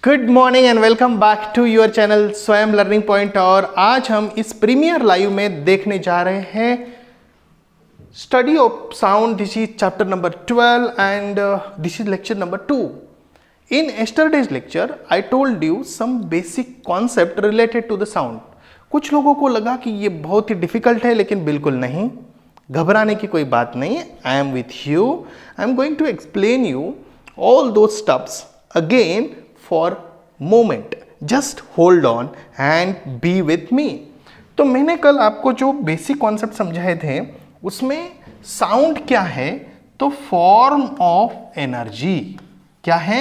Good morning and welcome back to your channel Swayam learning point. और आज हम इस प्रीमियर लाइव में देखने जा रहे हैं study of sound. This is chapter number 12 and this is lecture number 2। In yesterday's lecture, I told you some basic concept related to the sound. कुछ लोगों को लगा कि ये बहुत ही डिफिकल्ट है, लेकिन बिल्कुल नहीं, घबराने की कोई बात नहीं। I am with you. I am going to explain you all those steps again for moment. Just hold on and be with me. तो मैंने कल आपको जो बेसिक कॉन्सेप्ट समझाए थे उसमें साउंड क्या है, तो फॉर्म ऑफ एनर्जी। क्या है?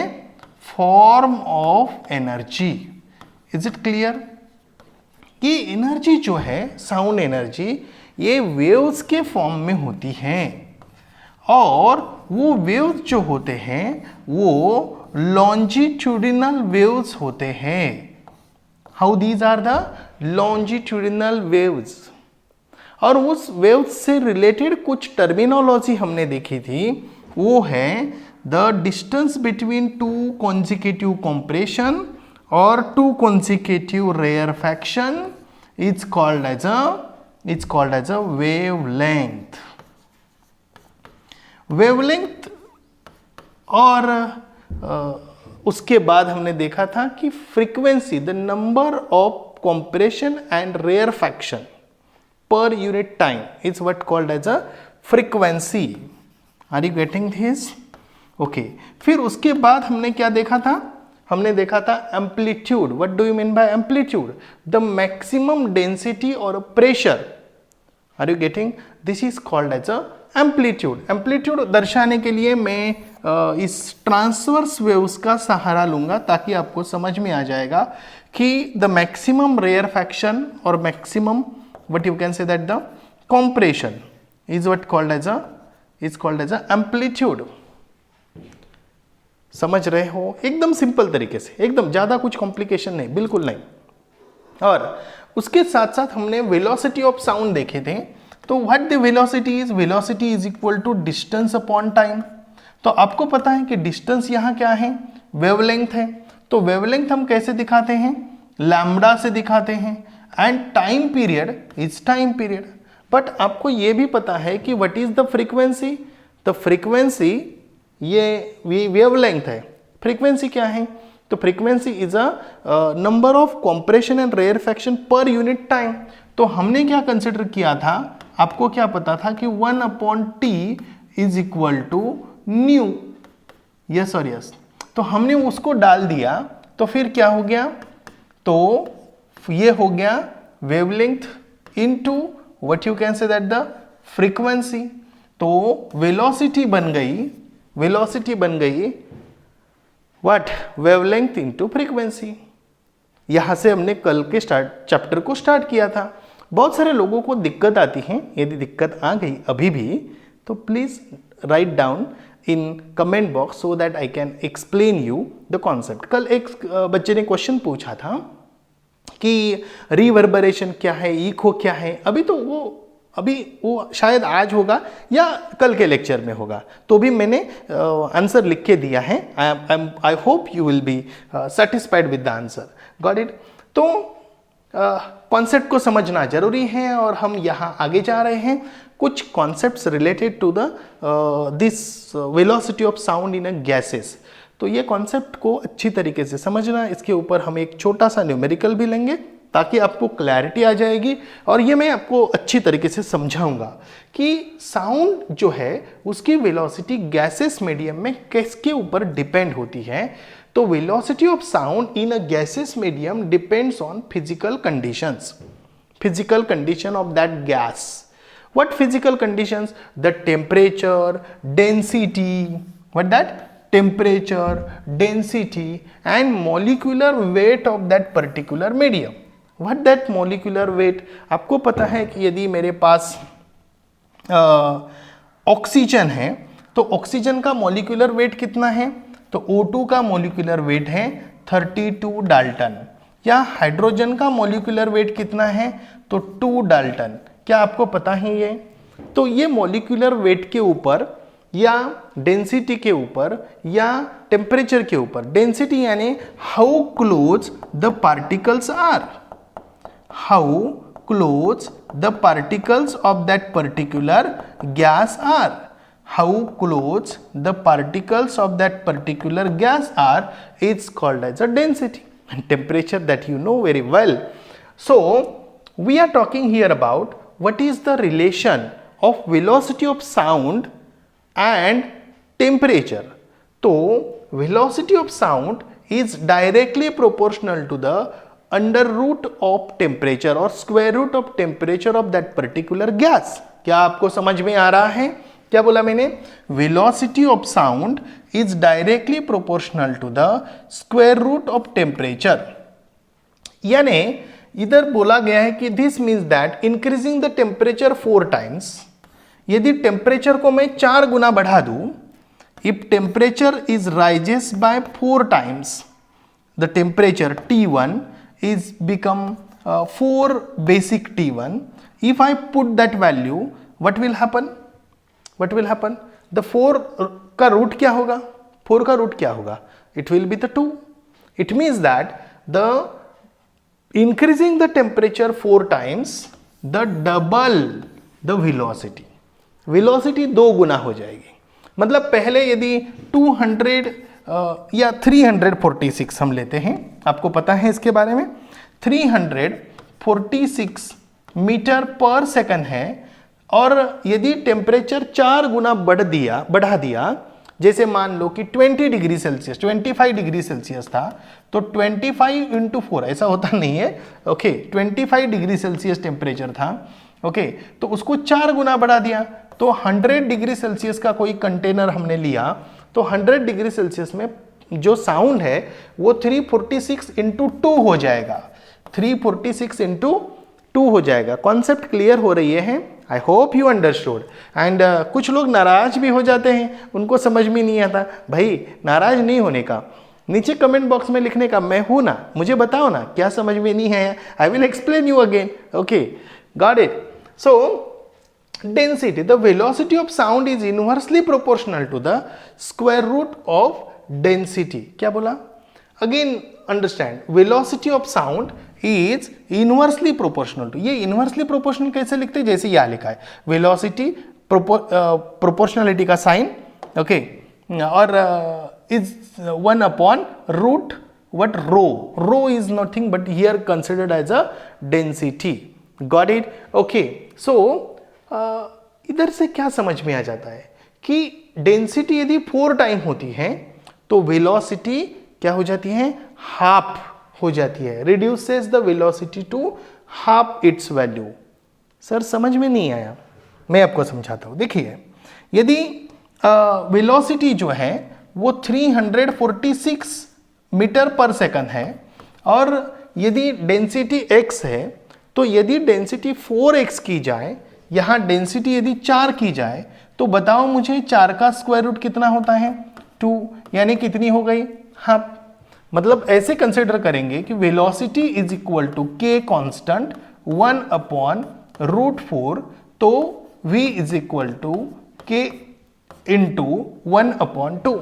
Form of energy. Is it clear कि एनर्जी जो है, साउंड एनर्जी, ये वेव्स के फॉर्म में होती हैं और वो वेव्स जो होते हैं वो लॉन्जिट्यूडिनल वेव्स होते हैं। How these are the longitudinal waves. और उस वेव्स से रिलेटेड कुछ टर्मिनोलॉजी हमने देखी थी, वो है the distance between two consecutive compression or two consecutive rarefaction is called as a wavelength. wavelength और उसके बाद हमने देखा था कि frequency, the number of compression and rarefaction per unit time is what called as a frequency. Are you getting this? Okay फिर उसके बाद हमने क्या देखा था? हमने देखा था amplitude. What do you mean by amplitude? The maximum density और pressure. Are you getting? This is called as a amplitude. Amplitude दर्शाने के लिए मैं इस ट्रांसवर्स वेव्स का सहारा लूंगा ताकि आपको समझ में आ जाएगा कि द मैक्सिमम रेयरफैक्शन और maximum what you can say that the compression is what called as a amplitude. समझ रहे हो? एकदम सिंपल तरीके से, एकदम ज़्यादा कुछ कॉम्प्लिकेशन नहीं, बिल्कुल नहीं। और उसके साथ साथ हमने वेलोसिटी ऑफ साउंड देखे थे। तो what the velocity is? Velocity is equal to distance upon time. तो आपको पता है कि डिस्टेंस यहाँ क्या है? वेवलेंथ है। तो वेवलेंथ हम कैसे दिखाते हैं? लैम्बडा से दिखाते हैं। And time period is time period. But आपको ये भी पता है कि what is the frequency? The frequency ये वेवलेंथ है। फ्रीक्वेंसी क्या है? तो frequency is a number of compression and rarefaction per unit time. तो हमने क्या कंसिडर किया था? आपको क्या पता था कि 1/t is equal to nu. Yes और यस। तो हमने उसको डाल दिया, तो फिर क्या हो गया? तो ये हो गया wavelength into what you can say that the frequency. तो वेलोसिटी बन गई व्हाट? Wavelength into frequency. यहां से हमने कल के चैप्टर को स्टार्ट किया था। बहुत सारे लोगों को दिक्कत आती है। यदि दिक्कत आ गई अभी भी तो please write down in comment box so that I can explain you the concept. कल एक बच्चे ने क्वेश्चन पूछा था कि रिवर्बरेशन क्या है, इको क्या है। अभी वो शायद आज होगा या कल के लेक्चर में होगा, तो भी मैंने आंसर लिख के दिया है। I hope you will be satisfied with the answer. Got it? तो कॉन्सेप्ट को समझना जरूरी है और हम यहाँ आगे जा रहे हैं। कुछ concepts related to the this velocity of sound in a gases. तो ये कॉन्सेप्ट को अच्छी तरीके से समझना। इसके ऊपर हम एक छोटा सा न्यूमेरिकल भी लेंगे ताकि आपको क्लैरिटी आ जाएगी। और ये मैं आपको अच्छी तरीके से समझाऊंगा कि साउंड जो है उसकी वेलोसिटी गैसेस मीडियम में किसके ऊपर डिपेंड होती है। तो velocity of sound in a gases medium depends on physical conditions. Physical condition of that gas. What physical conditions? The temperature, density, what that? Temperature, density and molecular weight of that particular medium. What that molecular weight? आपको पता है कि यदि मेरे पास oxygen है तो oxygen का molecular weight कितना है? तो O2 का मोलिकुलर वेट है 32 डाल्टन। या हाइड्रोजन का मोलिकुलर वेट कितना है? तो 2 डाल्टन। क्या आपको पता है ये? तो ये मोलिकुलर वेट के ऊपर या डेंसिटी के ऊपर या टेम्परेचर के ऊपर। डेंसिटी यानी how close the particles are, how close the particles of that particular gas are, how close the particles of that particular gas are is called as a density, and temperature that you know very well. So we are talking here about what is the relation of velocity of sound and temperature. So velocity of sound is directly proportional to the under root of temperature or square root of temperature of that particular gas. क्या आपको समझ में आ रहा है? क्या बोला मैंने? Velocity of sound is directly proportional to the square root of temperature. यानी इधर बोला गया है कि this means that increasing the temperature 4 times, यदि टेम्परेचर को मैं 4 गुना बढ़ा दूं, if temperature is rises by 4 times, the temperature T1 is become 4 basic T1. If I put that value, what will happen? What will happen? The 4 का root क्या होगा? 4 का रूट क्या होगा? It will be the 2. It means that the increasing the temperature 4 times, the double the velocity. Velocity 2 गुना हो जाएगी। मतलब पहले यदि 200 या 346 हम लेते हैं, आपको पता है इसके बारे में, 346 मीटर पर सेकंड है, और यदि टेम्परेचर 4 गुना बढ़ा दिया, जैसे मान लो कि 20 डिग्री सेल्सियस 25 डिग्री सेल्सियस था, तो 25 इंटू 4 ऐसा होता नहीं है, ओके 25 डिग्री सेल्सियस टेम्परेचर था, ओके तो उसको 4 गुना बढ़ा दिया, तो 100 डिग्री सेल्सियस का कोई कंटेनर हमने लिया, तो 100 डिग्री सेल्सियस में जो साउंड है वो 346 इंटू 2 हो जाएगा, 346 इंटू 2 हो जाएगा। कॉन्सेप्ट क्लियर हो रही है? I hope you understood. And कुछ लोग नाराज भी हो जाते हैं, उनको समझ में नहीं आता। भाई नाराज नहीं होने का, नीचे कमेंट बॉक्स में लिखने का, मैं हूं ना, मुझे बताओ ना क्या समझ में नहीं है, I will explain you again. Okay, got it. So density, the velocity of sound is inversely proportional to the square root of density. क्या बोला? Again understand, velocity of sound is inversely proportional to, ये inversely proportional कैसे लिखते हैं? जैसे यहाँ लिखा है velocity proportionality का साइन, ओके, और is 1 upon root what rho. Rho is nothing but here considered as a density. Got it? Okay, so इधर से क्या समझ में आ जाता है कि डेंसिटी यदि 4 टाइम होती है तो वेलोसिटी क्या हो जाती है? हाफ हो जाती है, reduces the velocity to half its value. Sir समझ में नहीं आया, मैं आपको समझाता हूँ। देखिए, यदि वेलोसिटी जो है वो 346 मीटर पर सेकंड है, और यदि डेंसिटी x है, तो यदि डेंसिटी 4x की जाए, यहाँ डेंसिटी यदि 4 की जाए, तो बताओ मुझे 4 का स्क्वायर रूट कितना होता है? 2, यानी कितनी हो गई? हाफ। मतलब ऐसे कंसिडर करेंगे कि velocity is equal to k constant 1 upon root 4, तो v is equal to k into 1 upon 2।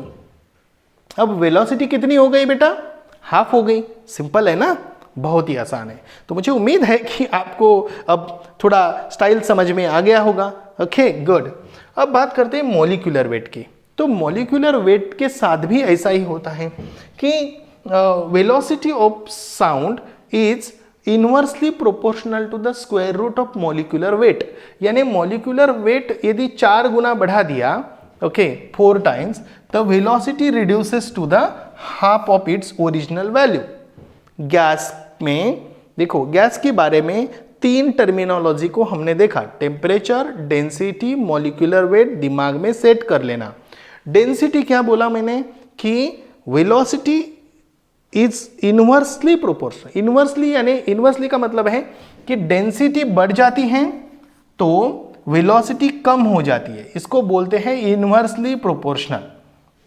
अब वेलोसिटी कितनी हो गई बेटा? हाफ हो गई। सिंपल है ना, बहुत ही आसान है। तो मुझे उम्मीद है कि आपको अब थोड़ा स्टाइल समझ में आ गया होगा। Okay, good. अब बात करते हैं मॉलिक्यूलर वेट की। तो मॉलिक्यूलर वेट के साथ भी ऐसा ही होता है कि velocity of sound is inversely proportional to the square root of molecular weight. यानी मॉलिक्यूलर वेट यदि 4 गुना बढ़ा दिया, okay 4 times, the velocity reduces to the half of its original value. Gas में देखो, गैस के बारे में 3 टर्मिनोलॉजी को हमने देखा, टेम्परेचर, डेंसिटी, मॉलिक्यूलर वेट। दिमाग में सेट कर लेना। डेंसिटी क्या बोला मैंने? कि velocity is inversely proportional. Inversely यानी, इनवर्सली का मतलब है कि डेंसिटी बढ़ जाती है तो वेलोसिटी कम हो जाती है, इसको बोलते हैं इनवर्सली प्रोपोर्शनल।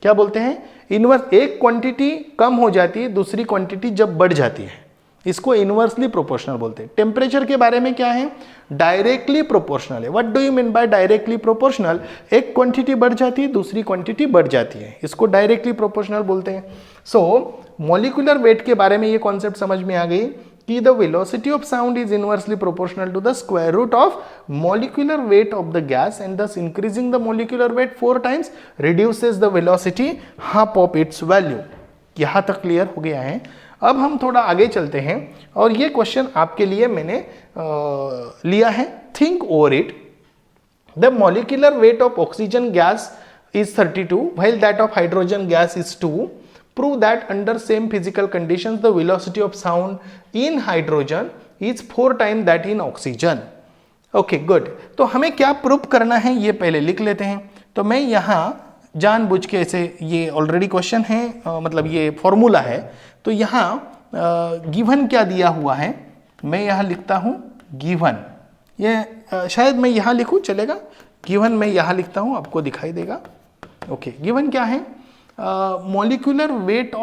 क्या बोलते हैं? इनवर्स। एक क्वांटिटी कम हो जाती है, दूसरी क्वांटिटी जब बढ़ जाती है, इसको इनवर्सली प्रोपोर्शनल बोलते हैं। टेम्परेचर के बारे में क्या है, डायरेक्टली प्रोपोर्शनल है। What do you mean bye directly proportional, एक क्वांटिटी बढ़ जाती है दूसरी क्वांटिटी बढ़ जाती है, इसको डायरेक्टली प्रोपोर्शनल बोलते हैं। सो मॉलिक्यूलर वेट के बारे में ये कॉन्सेप्ट समझ में आ गई कि the velocity of sound is inversely proportional to the square root of molecular weight of the gas and thus increasing the molecular weight 4 times reduces the velocity half of its value। यहां तक clear हो गया है। अब हम थोड़ा आगे चलते हैं और ये क्वेश्चन आपके लिए मैंने लिया है, think over it. The molecular weight of oxygen gas is 32 while that of hydrogen gas is 2. Prove that under same physical conditions the velocity of sound in hydrogen is 4 times that in oxygen। Okay good, तो हमें क्या prove करना है ये पहले लिख लेते हैं। तो मैं यहाँ जानबूझ के ऐसे, ये ऑलरेडी क्वेश्चन है, मतलब ये फॉर्मूला है, तो यहाँ गिवन क्या दिया हुआ है, मैं यहाँ लिखता हूँ गिवन, ये शायद मैं यहाँ लिखूँ चलेगा, गिवन मैं यहाँ लिखता हूँ, आपको दिखाई देगा। ओके, गिवन क्या है, molecular weight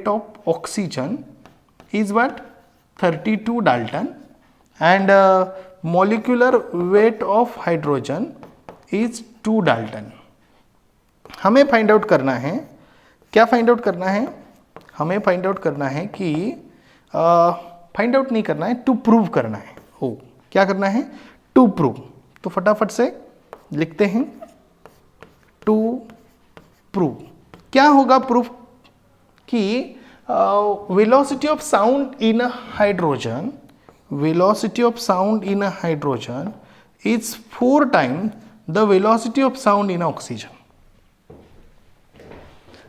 of oxygen is what 32 Dalton and molecular weight of hydrogen is 2 Dalton. हमें फाइंड आउट करना है, क्या फाइंड आउट करना है, हमें फाइंड आउट करना है कि फाइंड आउट नहीं करना है, टू प्रूव करना है। ओ क्या करना है, टू प्रूव। तो फटाफट से लिखते हैं टू प्रूव। क्या होगा प्रूफ कि velocity of sound in a hydrogen is 4 times the velocity of sound in oxygen।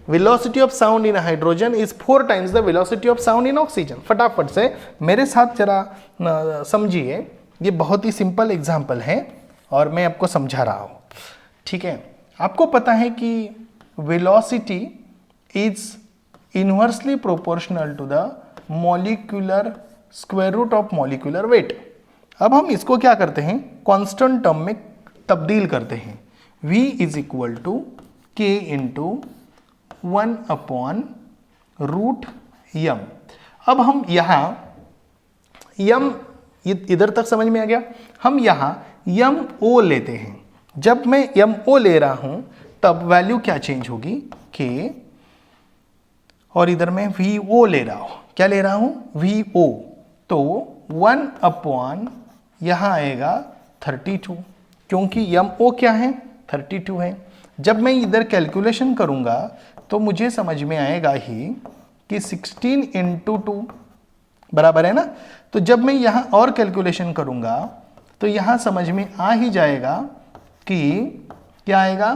velocity of sound in a hydrogen is 4 times the velocity of sound in oxygen। फटाफट से मेरे साथ जरा समझिए, ये बहुत ही सिंपल एग्जाम्पल है और मैं आपको समझा रहा हूँ, ठीक है। आपको पता है कि velocity is inversely proportional to the molecular square root of molecular weight। अब हम इसको क्या करते हैं, कांस्टेंट टर्म में तब्दील करते हैं। v is equal to k into 1 upon root यम। अब हम यहाँ यम, इधर तक समझ में आ गया। हम यहाँ यम ओ लेते हैं, जब मैं यम ओ ले रहा हूँ तब वैल्यू क्या चेंज होगी, k, और इधर मैं वी ओ ले रहा हूं, क्या ले रहा हूं, वी ओ। तो 1 अपॉन यहां आएगा 32, क्योंकि यम ओ क्या है, 32 है। जब मैं इधर कैलकुलेशन करूंगा तो मुझे समझ में आएगा ही कि 16 इंटू 2 बराबर है ना। तो जब मैं यहां और कैलकुलेशन करूंगा तो यहां समझ में आ ही जाएगा कि क्या आएगा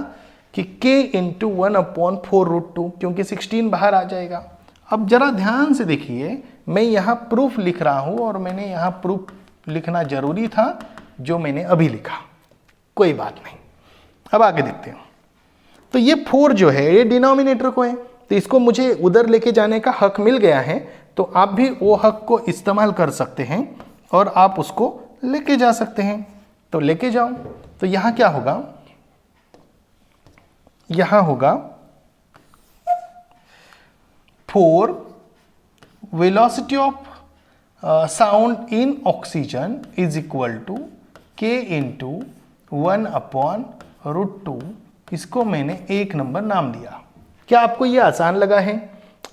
कि k इंटू 1 अपॉन 4 रूट 2, क्योंकि 16 बाहर आ जाएगा। अब जरा ध्यान से देखिए, मैं यहाँ प्रूफ लिख रहा हूँ और मैंने यहाँ प्रूफ लिखना जरूरी था जो मैंने अभी लिखा, कोई बात नहीं। अब आगे देखते हैं। तो ये 4 जो है ये डिनोमिनेटर को है, तो इसको मुझे उधर लेके जाने का हक मिल गया है, तो आप भी वो हक को इस्तेमाल कर सकते हैं और आप उसको लेके जा सकते हैं। तो लेके जाओ। तो यहाँ क्या होगा, यहां होगा 4 velocity of sound in oxygen is equal to k into 1 upon root 2। इसको मैंने 1 नंबर नाम दिया। क्या आपको ये आसान लगा है?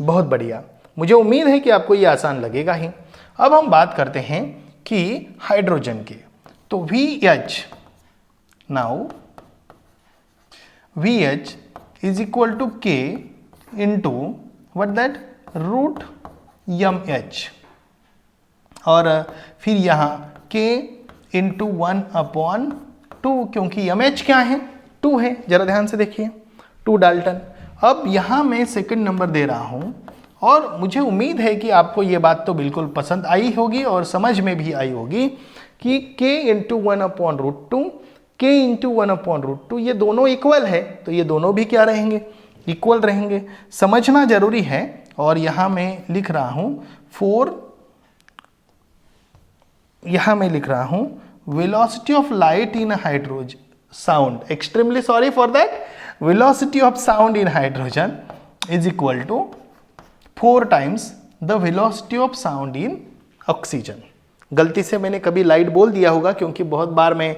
बहुत बढ़िया, मुझे उम्मीद है कि आपको ये आसान लगेगा ही। अब हम बात करते हैं कि हाइड्रोजन के, तो VH, now VH is equal to K into what that root mH, और फिर यहाँ K into 1 upon 2, क्योंकि mH क्या है, 2 है। जरा ध्यान से देखिए, 2 डाल्टन। अब यहाँ मैं सेकंड नंबर दे रहा हूँ और मुझे उम्मीद है कि आपको ये बात तो बिल्कुल पसंद आई होगी और समझ में भी आई होगी कि K into 1 upon root 2, k into 1 upon root 2, ये दोनों इक्वल है, तो ये दोनों भी क्या रहेंगे, इक्वल रहेंगे। समझना जरूरी है। और यहां मैं लिख रहा हूं 4, यहां मैं लिख रहा हूं velocity of light in hydrogen sound, extremely sorry for that, velocity of sound in hydrogen is equal to 4 times the velocity of sound in oxygen। गलती से मैंने कभी लाइट बोल दिया होगा क्योंकि बहुत बार मैं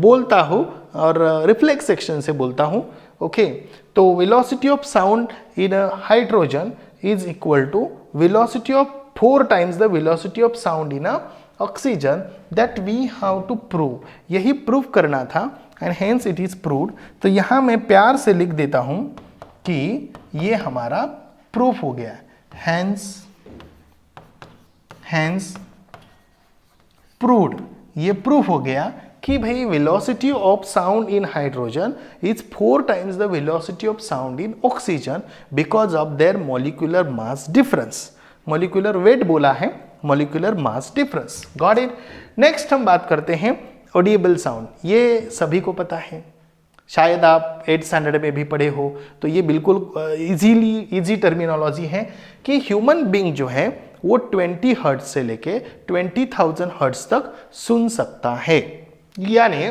बोलता हूँ और रिफ्लेक्स सेक्शन से बोलता हूँ। ओके, तो velocity of sound in hydrogen is equal to velocity of 4 times the velocity of sound in oxygen that we have to prove. यही प्रूव करना था and hence it is proved. तो यहाँ मैं प्यार से लिख देता हूँ कि ये हमारा प्रूफ हो गया, हेंस प्रूव्ड। ये प्रूफ हो गया कि भाई velocity of sound in hydrogen is 4 times the velocity of sound in oxygen because of their molecular mass difference. Molecular weight बोला है, molecular mass difference. Got it. Next हम बात करते हैं ऑडिएबल साउंड। ये सभी को पता है, शायद आप 8th स्टैंडर्ड में भी पढ़े हो, तो ये बिल्कुल इजी टर्मिनोलॉजी है कि ह्यूमन बीइंग जो है वो 20 हर्ट्ज से लेके 20,000 हर्ट्ज तक सुन सकता है। यानी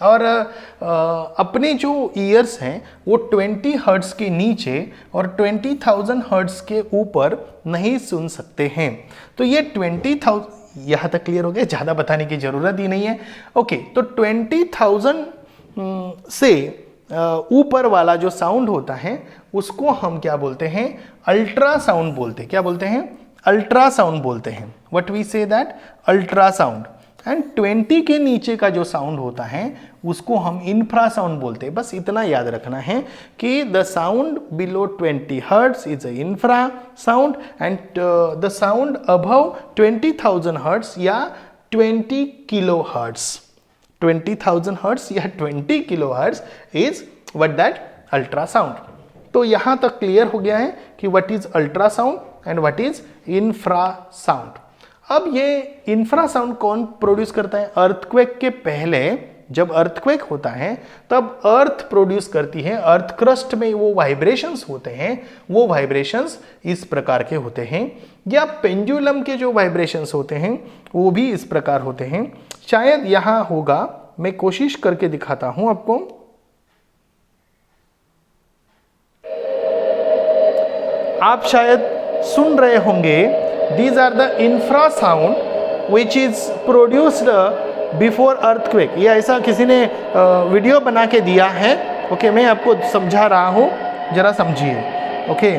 और अपने जो ईयर्स हैं वो 20 हर्ट्ज के नीचे और 20,000 हर्ट्ज के ऊपर नहीं सुन सकते हैं। तो ये 20,000 यहाँ तक क्लियर हो गया, ज़्यादा बताने की ज़रूरत ही नहीं है। ओके, तो 20,000 से ऊपर वाला जो साउंड होता है उसको हम क्या बोलते हैं? अल्ट्रासाउंड बोलते हैं। क्या बोलते हैं? अल्ट्रासाउंड बोलते हैं। What we say that? Ultrasound. And 20 के नीचे का जो साउंड होता है उसको हम इंफ्रासाउंड बोलते हैं। बस इतना याद रखना है कि the sound below 20 hertz is a infra sound and the sound above 20,000 hertz या 20 किलो हर्ट्ज, 20,000 हर्ट्ज या 20 kilo hertz is what that? Ultrasound. तो यहां तक क्लियर हो गया है कि what is ultrasound and what is infrasound. अब ये इंफ्रासाउंड कौन प्रोड्यूस करता है? अर्थक्वेक के पहले जब अर्थक्वेक होता है तब अर्थ प्रोड्यूस करती है, अर्थ क्रस्ट में वो वाइब्रेशंस होते हैं, वो वाइब्रेशंस इस प्रकार के होते हैं, या पेंडुलम के जो वाइब्रेशंस होते हैं वो भी इस प्रकार होते हैं। शायद यहां होगा, मैं कोशिश करके दिखाता हूं आपको। आप शायद सुन रहे होंगे, these are the infrasound which is produced before earthquake। ये ऐसा किसी ने वीडियो बना के दिया है। ओके, मैं आपको समझा रहा हूं, जरा समझिए। ओके,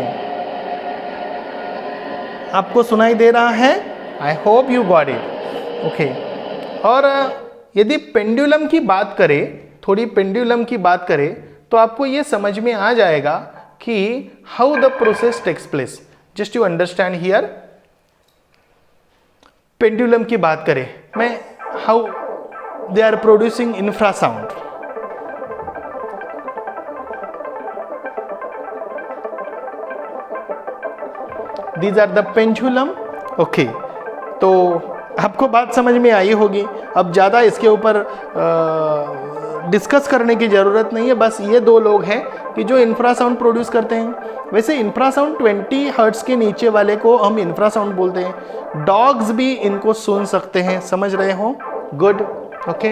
आपको सुनाई दे रहा है? I hope you got it. Okay, और यदि पेंडुलम की बात करें, थोड़ी पेंडुलम की बात करें, तो आपको ये समझ में आ जाएगा कि how the process takes place. Just you understand here. Pendulum की बात करें, मैं how they are producing infrasound. These are the pendulum. Okay, तो आपको बात समझ में आई होगी। अब ज़्यादा इसके ऊपर डिस्कस करने की ज़रूरत नहीं है। बस ये दो लोग हैं कि जो इंफ्रासाउंड प्रोड्यूस करते हैं। वैसे इंफ्रासाउंड 20 हर्ट्ज के नीचे वाले को हम इंफ्रासाउंड बोलते हैं। डॉग्स भी इनको सुन सकते हैं, समझ रहे हो? गुड। ओके,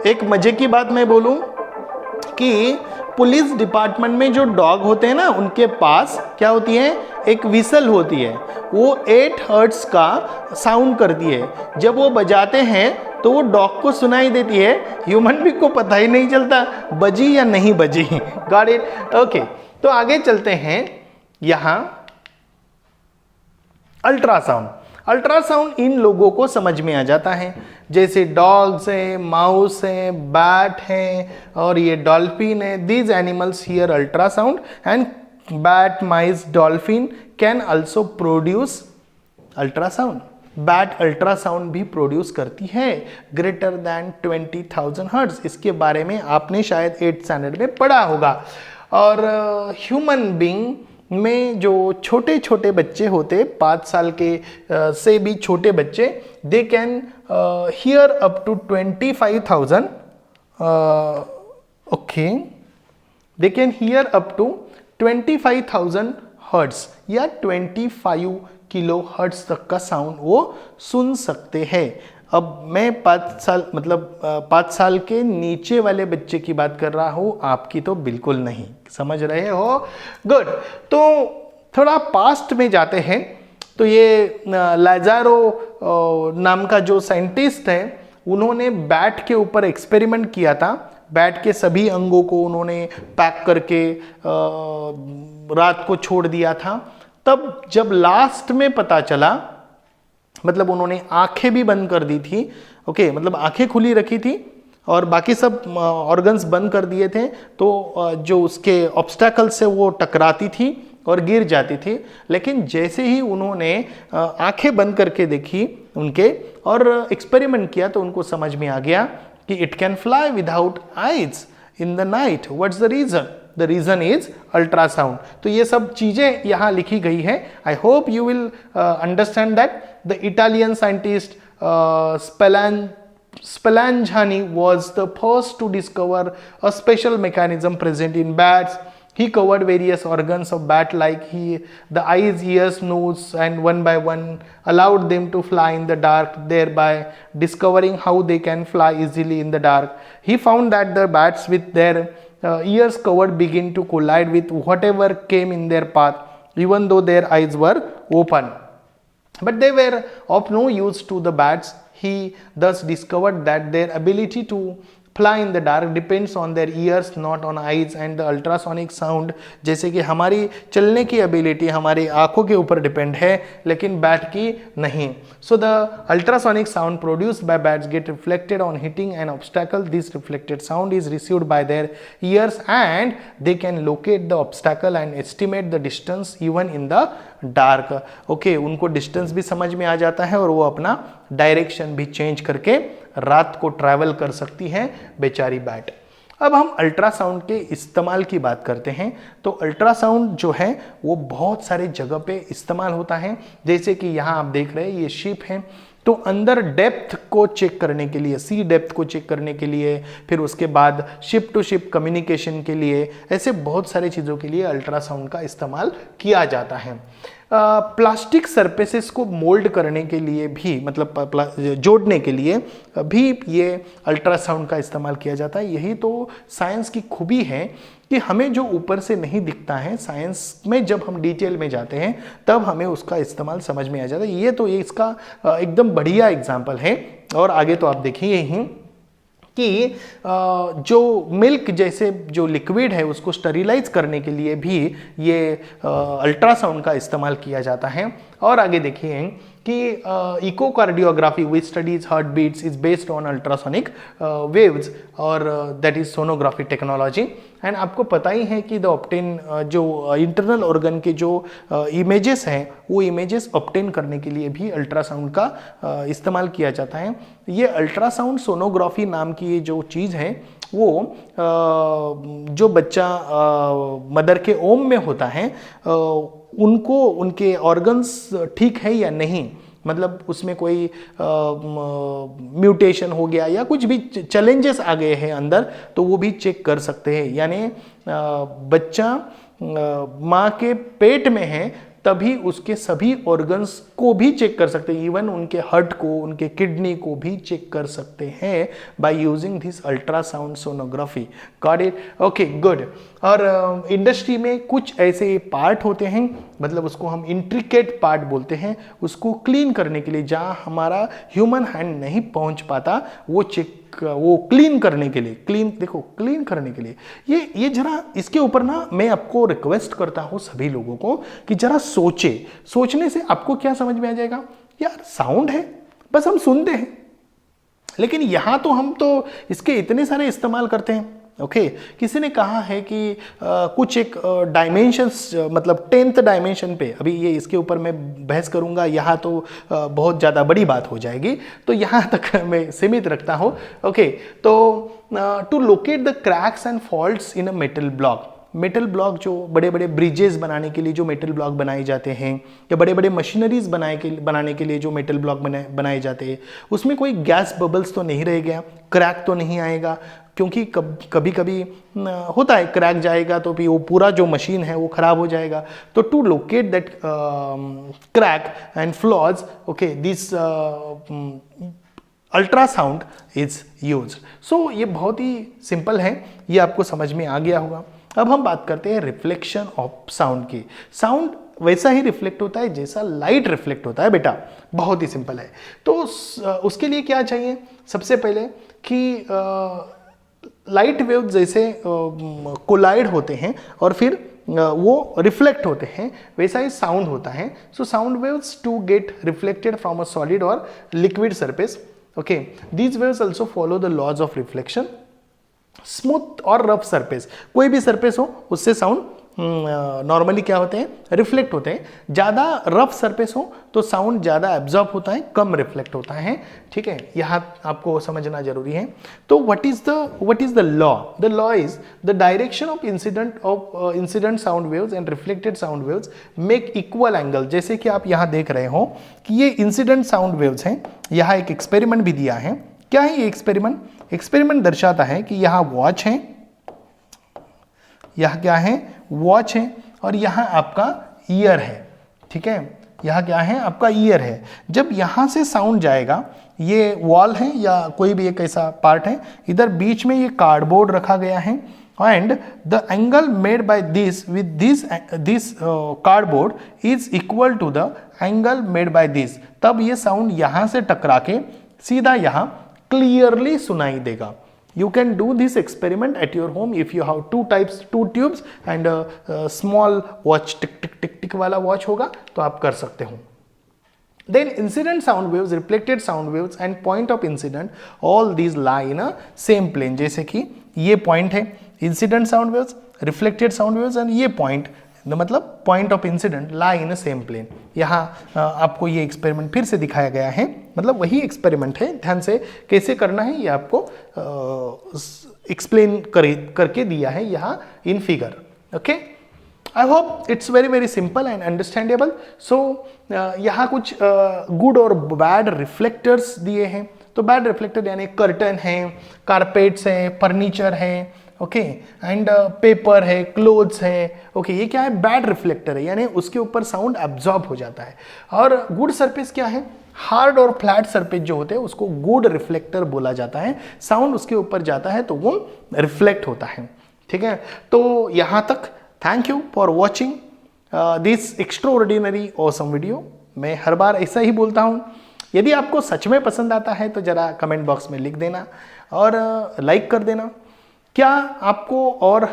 एक मजे की बात मैं बोलूं कि पुलिस डिपार्टमेंट में जो डॉग होते हैं ना, उनके पास क्या होती है? एक विसल होती है। वो 8 हर्ट्ज का साउंड करती है। जब वो बजाते हैं तो वो डॉग को सुनाई देती है, ह्यूमन बीइंग को पता ही नहीं चलता बजी या नहीं बजी। Got it? ओके, तो आगे चलते हैं। यहां अल्ट्रासाउंड। अल्ट्रासाउंड इन लोगों को समझ में आ जाता है, जैसे डॉग्स है, माउस है, बैट है और ये डॉल्फिन है। These animals here ultrasound and bat, mice, dolphin can also produce ultrasound. Bat ultrasound भी प्रोड्यूस करती है ग्रेटर दैन 20,000 हर्ट्ज। इसके बारे में आपने शायद 8th स्टैंडर्ड में पढ़ा होगा। और ह्यूमन बीइंग में जो छोटे छोटे बच्चे होते, 5 साल के से भी छोटे बच्चे, they can hear up to 25,000। Okay, they can hear up to 25,000 hertz या 25 किलोहर्ट्ज तक का साउंड वो सुन सकते हैं। अब मैं 5 साल के नीचे वाले बच्चे की बात कर रहा हूँ, आपकी तो बिल्कुल नहीं। समझ रहे हो? गुड। तो थोड़ा पास्ट में जाते हैं। तो ये लाजारो नाम का जो साइंटिस्ट है, उन्होंने बैट के ऊपर एक्सपेरिमेंट किया था। बैट के सभी अंगों को उन्होंने पैक करके रात को छोड़ दिया था। तब जब लास्ट में पता चला, मतलब उन्होंने आंखें भी बंद कर दी थी, ओके, मतलब आंखें खुली रखी थी और बाकी सब ऑर्गन्स बंद कर दिए थे, तो जो उसके ऑब्स्टैकल से वो टकराती थी और गिर जाती थी। लेकिन जैसे ही उन्होंने आंखें बंद करके देखी उनके और एक्सपेरिमेंट किया, तो उनको समझ में आ गया कि it can fly without eyes in the night. What's the reason? The reason is ultrasound. तो ये सब चीजें यहाँ लिखी गई है। I hope you will understand that the Italian scientist Spallanzani was the first to discover a special mechanism present in bats. He covered various organs of bat like the eyes, ears, nose, and one by one allowed them to fly in the dark, thereby discovering how they can fly easily in the dark. He found that the bats with their ears covered begin to collide with whatever came in their path, even though their eyes were open. But they were of no use to the bats. He thus discovered that their ability to fly in the dark depends on their ears, not on eyes, and the ultrasonic sound, जैसे कि हमारी चलने की ability हमारी आंखों के ऊपर depend है, लेकिन बैट की नहीं. So the ultrasonic sound produced by bats get reflected on hitting an obstacle. This reflected sound is received by their ears and they can locate the obstacle and estimate the distance even in the dark. Okay, उनको distance भी समझ में आ जाता है और वो अपना direction भी चेंज करके रात को ट्रैवल कर सकती है बेचारी बैट. अब हम अल्ट्रासाउंड के इस्तेमाल की बात करते हैं. तो अल्ट्रासाउंड जो है वो बहुत सारे जगह पे इस्तेमाल होता है. जैसे कि यहाँ आप देख रहे हैं ये शिप है, तो अंदर डेप्थ को चेक करने के लिए, सी डेप्थ को चेक करने के लिए, फिर उसके बाद शिप टू शिप कम्युनिकेशन के लिए, ऐसे बहुत सारी चीज़ों के लिए अल्ट्रासाउंड का इस्तेमाल किया जाता है. प्लास्टिक सरफेसेस को मोल्ड करने के लिए भी, मतलब जोड़ने के लिए भी ये अल्ट्रासाउंड का इस्तेमाल किया जाता है. यही तो साइंस की खूबी है कि हमें जो ऊपर से नहीं दिखता है, साइंस में जब हम डिटेल में जाते हैं तब हमें उसका इस्तेमाल समझ में आ जाता है. ये तो इसका एकदम बढ़िया एग्जाम्पल है. और आगे तो आप देखिए ही कि जो मिल्क जैसे जो लिक्विड है उसको स्टरीलाइज करने के लिए भी ये अल्ट्रासाउंड का इस्तेमाल किया जाता है. और आगे देखिए कि echocardiography which studies heart beats is based on ultrasonic waves और that is sonography technology. And आपको पता ही है कि द ऑप्टेन जो इंटरनल ऑर्गन के जो इमेजेस हैं वो इमेजेस ऑप्टेन करने के लिए भी अल्ट्रासाउंड का इस्तेमाल किया जाता है. ये अल्ट्रासाउंड सोनोग्राफी नाम की ये जो चीज़ है वो जो बच्चा मदर के ओम में होता है उनको उनके ऑर्गन्स ठीक है या नहीं, मतलब उसमें कोई म्यूटेशन हो गया या कुछ भी चैलेंजेस आ गए हैं अंदर, तो वो भी चेक कर सकते हैं. यानी बच्चा माँ के पेट में है तभी उसके सभी ऑर्गन्स को भी चेक कर सकते हैं, इवन उनके हार्ट को, उनके किडनी को भी चेक कर सकते हैं by using this ultrasound sonography. Got it? Okay, good. और इंडस्ट्री में कुछ ऐसे पार्ट होते हैं, मतलब उसको हम इंट्रिकेट पार्ट बोलते हैं, उसको क्लीन करने के लिए जहाँ हमारा ह्यूमन हैंड नहीं पहुँच पाता वो क्लीन करने के लिए, क्लीन करने के लिए ये जरा इसके ऊपर ना मैं आपको रिक्वेस्ट करता हूँ सभी लोगों को कि जरा सोचने से आपको क्या समझ में आ जाएगा. यार साउंड है, बस हम सुनते हैं, लेकिन यहाँ तो हम तो इसके इतने सारे इस्तेमाल करते हैं. ओके, किसी ने कहा है कि कुछ एक डायमेंशंस, मतलब 10th डायमेंशन पे, अभी ये इसके ऊपर मैं बहस करूँगा, यहाँ तो बहुत ज़्यादा बड़ी बात हो जाएगी, तो यहाँ तक मैं सीमित रखता हूँ. ओके, तो to locate the cracks and faults in a metal block, metal block जो बड़े बड़े ब्रिजेस बनाने के लिए जो मेटल ब्लॉक बनाए जाते हैं या बड़े बड़े मशीनरीज बनाने के लिए जो मेटल ब्लॉक बनाए जाते हैं, उसमें कोई गैस बबल्स तो नहीं रह गया, क्रैक तो नहीं आएगा, क्योंकि कभी कभी होता है क्रैक जाएगा तो भी वो पूरा जो मशीन है वो खराब हो जाएगा। तो to locate that crack and flaws, okay, this ultrasound is use. So ये बहुत ही सिंपल है, ये आपको समझ में आ गया होगा। अब हम बात करते हैं रिफ्लेक्शन ऑफ साउंड की। साउंड वैसा ही रिफ्लेक्ट होता है जैसा लाइट रिफ्लेक्ट होता है बेटा, बहुत ही सिंपल है। तो उसके लिए क्या चाहिए, सबसे पहले कि लाइट वेव जैसे कोलाइड होते हैं और फिर वो रिफ्लेक्ट होते हैं, वैसा ही साउंड होता है। So sound waves to get reflected from a solid और liquid surface, okay, these waves also follow the laws of reflection. Smooth और रफ सरफेस, कोई भी सरफेस हो उससे साउंड नॉर्मली क्या होते हैं, रिफ्लेक्ट होते हैं। ज़्यादा रफ सरफेस हो तो साउंड ज़्यादा एब्जॉर्ब होता है, कम रिफ्लेक्ट होता है, ठीक है, यहाँ आपको समझना जरूरी है। तो what is the law? The law is the direction of incident sound waves and reflected sound waves make equal angle. जैसे कि आप यहाँ देख रहे हो कि ये इंसिडेंट साउंड वेव्स हैं, यहाँ एक एक्सपेरिमेंट भी दिया है। क्या है ये एक्सपेरिमेंट? एक्सपेरिमेंट दर्शाता है कि यहाँ वॉच है, यह क्या है, वॉच है, और यहाँ आपका ईयर है, ठीक है, यहाँ क्या है, आपका ईयर है। जब यहाँ से साउंड जाएगा, ये वॉल है या कोई भी एक ऐसा पार्ट है, इधर बीच में ये कार्डबोर्ड रखा गया है, and the angle made by this with this cardboard is equal to the angle made by this. तब ये साउंड यहाँ से टकरा के सीधा यहाँ क्लियरली सुनाई देगा। You can do this experiment at your home if you have two tubes and a small watch, tick tick tick tick वाला watch होगा तो आप कर सकते हो। Then incident sound waves, reflected sound waves and point of incident, all these lie in a same plane। जैसे कि ये point है incident sound waves, reflected sound waves and ये point, मतलब point of incident lie in same plane. यहाँ आपको ये experiment फिर से दिखाया गया है, मतलब वही एक्सपेरिमेंट है, ध्यान से कैसे करना है ये आपको एक्सप्लेन करके दिया है यहाँ in figure, okay. I hope it's very very simple and understandable. So यहाँ कुछ गुड और बैड रिफ्लेक्टर्स दिए हैं। तो बैड रिफ्लेक्टर यानी कर्टन है, कारपेट्स है, फर्नीचर है, ओके, एंड पेपर है, क्लोथ्स है, ओके, ये क्या है, बैड रिफ्लेक्टर है, यानी उसके ऊपर साउंड एब्जॉर्ब हो जाता है। और गुड सरफेस क्या है, हार्ड और फ्लैट सरफेस जो होते हैं उसको गुड रिफ्लेक्टर बोला जाता है। साउंड उसके ऊपर जाता है तो वो रिफ्लेक्ट होता है, ठीक है। तो यहाँ तक, thank you for watching this extraordinary awesome video. मैं हर बार ऐसा ही बोलता हूँ, यदि आपको सच में पसंद आता है तो ज़रा कमेंट बॉक्स में लिख देना और लाइक कर देना। क्या आपको और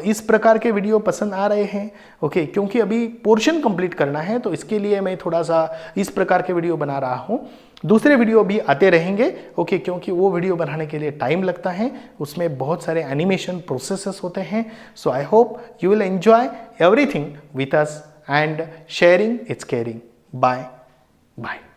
इस प्रकार के वीडियो पसंद आ रहे हैं, ओके, क्योंकि अभी पोर्शन कंप्लीट करना है तो इसके लिए मैं थोड़ा सा इस प्रकार के वीडियो बना रहा हूँ। दूसरे वीडियो भी आते रहेंगे, ओके, क्योंकि वो वीडियो बनाने के लिए टाइम लगता है, उसमें बहुत सारे एनिमेशन प्रोसेसेस होते हैं। So I hope you will enjoy everything with us and sharing it's caring. Bye bye.